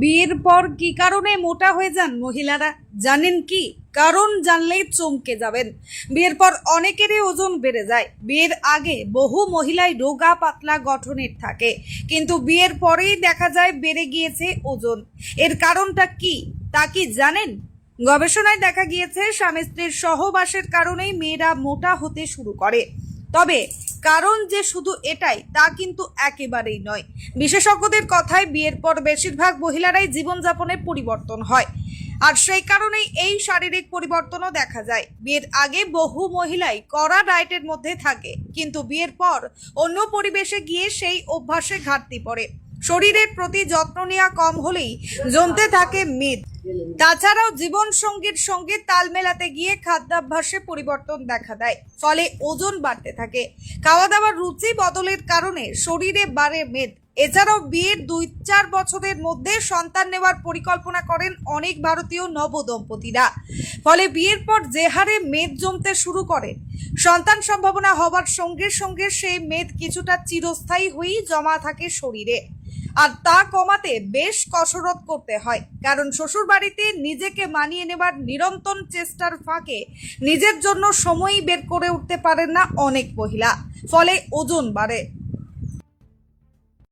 বিয়ের পর কি কারণে মোটা হয়ে যান মহিলারা, জানেন কি? কারণ জানলেই চমকে যাবেন। বিয়ের পর অনেকেরই ওজন বেড়ে যায়। বিয়ের আগে বহু মহিলাই রোগা পাতলা গঠনের থাকে, কিন্তু বিয়ের পরেই দেখা যায় বেড়ে গিয়েছে ওজন। এর কারণটা কি তা কি জানেন? গবেষণায় দেখা গিয়েছে স্বামী স্ত্রীর সহবাসের কারণেই মেয়েরা মোটা হতে শুরু করে। তবে কারণ যে শুধু এটাই তা কিন্তু একেবারেই নয়। বিশেষজ্ঞদের কথায় বিয়ের পর বেশিরভাগ মহিলারাই জীবনযাপনে পরিবর্তন হয়, আর সেই কারণেই এই শারীরিক পরিবর্তনও দেখা যায়। বিয়ের আগে বহু মহিলাই কড়া ডায়েটের মধ্যে থাকে, কিন্তু বিয়ের পর অন্য পরিবেশে গিয়ে সেই অভ্যাসে ঘাটতি পড়ে। শরীরের প্রতি যত্ন নেওয়া কম হলেই জমতে থাকে মেদ। তাছাড়াও জীবন সঙ্গীর সঙ্গে তাল মেলাতে গিয়ে খাদ্যাভ্যাসে পরিবর্তন দেখা দেয়, ফলে ওজন বাড়তে থাকে। খাওয়া দাওয়ার রুচি বদলের কারণে শরীরে বাড়ে মেদ। এছাড়াও বিয়ের 2-4 বছরের মধ্যে সন্তান নেওয়ার পরিকল্পনা করেন অনেক ভারতীয় নবদম্পতিরা। ফলে বিয়ের পর যে হারে মেদ জমতে শুরু করে, সন্তান সম্ভাবনা হওয়ার সঙ্গে সঙ্গে সেই মেদ কিছুটা চিরস্থায়ী হয়েই জমা থাকে শরীরে। আর তা কমাতে বেশ কসরত করতে হয়, কারণ শ্বশুর বাড়িতে নিজেকে মানিয়ে নেবার নিরন্তর চেষ্টার ফাঁকে নিজের জন্য সময়ই বের করে উঠতে পারেন না অনেক মহিলা, ফলে ওজন বাড়ে।